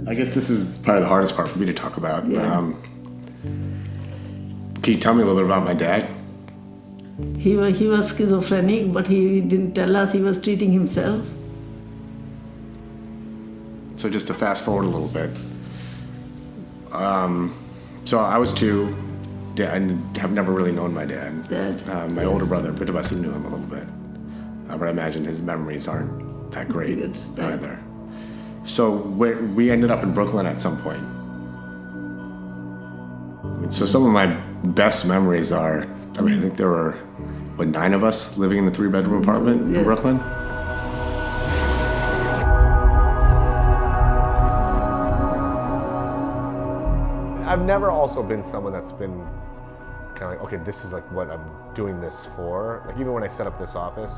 I guess this is probably the hardest part for me to talk about. Yeah. Can you tell me a little bit about my dad? He was schizophrenic, but he didn't tell us he was treating himself. So just to fast forward a little bit. So I was 2. I have never really known my dad. My older brother, Mudgil, knew him a little bit. But I imagine his memories aren't that great either. So we ended up in Brooklyn at some point. So some of my best memories are, I think there were, 9 of us living in a 3-bedroom apartment in Brooklyn? I've never also been someone that's been kind of like, okay, this is like what I'm doing this for. Like even when I set up this office,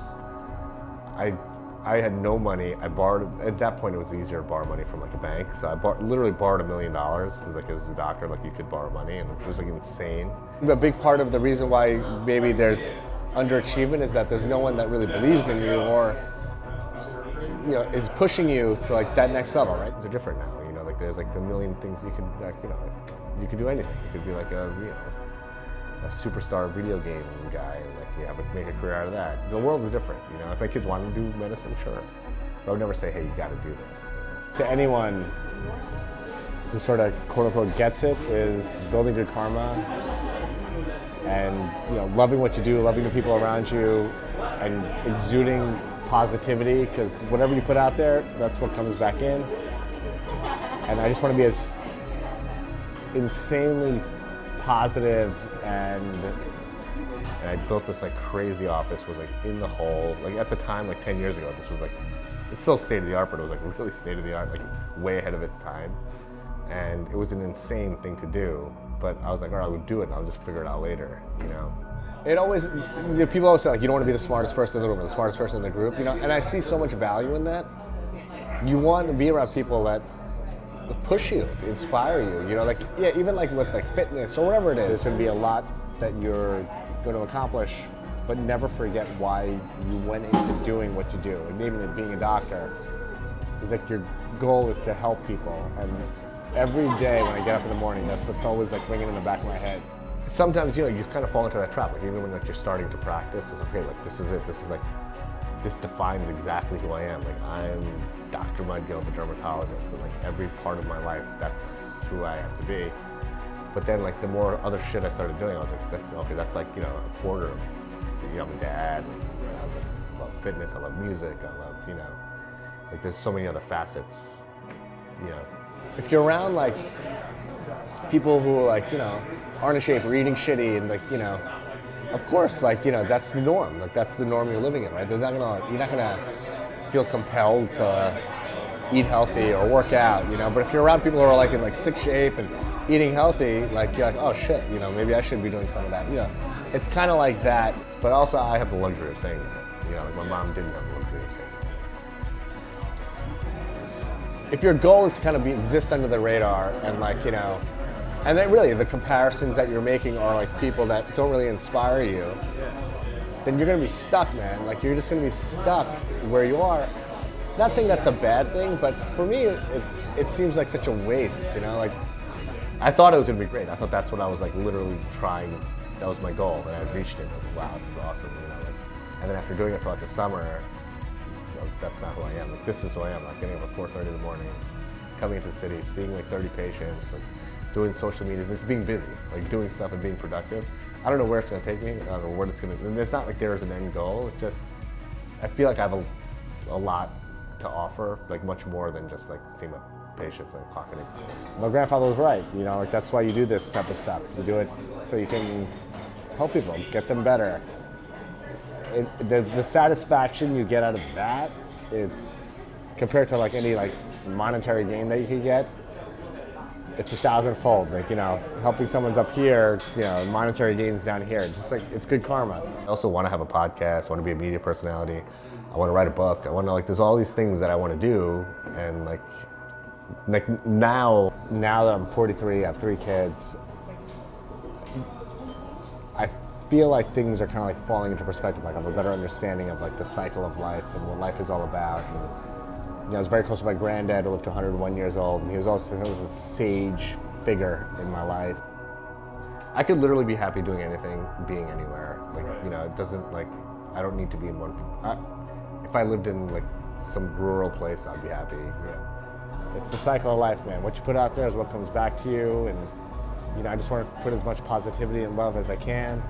I had no money. I borrowed, at that point it was easier to borrow money from like a bank. So I literally borrowed $1 million because like as a doctor, like you could borrow money, and it was like insane. A big part of the reason why maybe there's underachievement is that there's no one that really believes in you or is pushing you to like that next level, right? They're different now, like there's like a million things you can, you can do anything. You could be like a superstar video game guy, and like make a career out of that. The world is different, If my kids wanted to do medicine, sure, but I would never say, hey, you got to do this. To anyone who sort of quote unquote gets it, is building good karma, and loving what you do, loving the people around you, and exuding positivity, because whatever you put out there, that's what comes back in. And I just want to be as insanely positive, and I built this like crazy office, was like in the hole. Like at the time, like 10 years ago, this was like, it's still state of the art, but it was like really state of the art, like way ahead of its time. And it was an insane thing to do, but I was like, all right, I would do it and I'll just figure it out later, It always, people always say like, you don't want to be the smartest person in the room or the smartest person in the group, and I see so much value in that. You want to be around people that push you, to inspire you, even like with like fitness or whatever it is, there's going to be a lot that you're going to accomplish, but never forget why you went into doing what you do. And even like being a doctor, is like your goal is to help people, and every day when I get up in the morning, that's what's always like ringing in the back of my head. Sometimes you kind of fall into that trap, like even when like you're starting to practice, it's okay, like this is it, this defines exactly who I am. Like I'm Dr. Mudgil, the dermatologist, and like every part of my life, that's who I have to be. But then like the more other shit I started doing, I was like, that's like, a quarter of, I'm a dad, I love fitness, I love music, I love, like there's so many other facets, If you're around like people who like, aren't in shape or eating shitty and like, of course, like, that's the norm. Like that's the norm you're living in, right? You're not gonna feel compelled to eat healthy or work out, But if you're around people who are like in like sick shape and eating healthy, like you're like, oh shit, maybe I should be doing some of that. It's kind of like that. But also, I have the luxury of saying that. Like my mom didn't have the luxury of saying that. If your goal is to kind of exist under the radar and like, and then really the comparisons that you're making are like people that don't really inspire you, then you're gonna be stuck, man. Like you're just gonna be stuck where you are. Not saying that's a bad thing, but for me, it seems like such a waste, Like I thought it was gonna be great. I thought that's what I was like literally trying. That was my goal, and I reached it. I was like, wow, this is awesome, and then after doing it for like a summer, that's not who I am. Like this is who I am. Like getting up at 4:30 in the morning, coming into the city, seeing like 30 patients, like doing social media, just being busy, like doing stuff and being productive. I don't know where it's gonna take me. I don't know what it's gonna. And it's not like there is an end goal. It's just I feel like I have a lot to offer, like much more than just like seeing my patients and clocking in. My grandfather was right. Like that's why you do this step by step. You do it so you can help people, get them better. The satisfaction you get out of that, it's compared to like any like monetary gain that you can get, it's 1,000-fold. Like helping someone's up here, monetary gains down here. It's just like it's good karma. I also want to have a podcast. I want to be a media personality. I want to write a book. I want to there's all these things that I want to do, and like now that I'm 43, I have 3 kids. I feel like things are kind of like falling into perspective. Like I have a better understanding of like the cycle of life and what life is all about, and I was very close to my granddad, who lived to 101 years old, and he was also a sage figure in my life. I could literally be happy doing anything, being anywhere. Like, it doesn't, like, I don't need to be in one. If I lived in, like, some rural place, I'd be happy. It's the cycle of life, man. What you put out there is what comes back to you, and, I just want to put as much positivity and love as I can,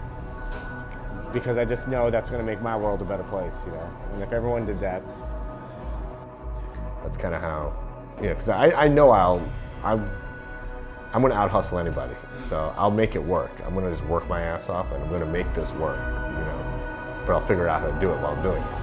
because I just know that's going to make my world a better place, And if everyone did that, that's kind of how, because I know I'm going to out-hustle anybody. So I'll make it work. I'm going to just work my ass off, and I'm going to make this work, But I'll figure out how to do it while I'm doing it.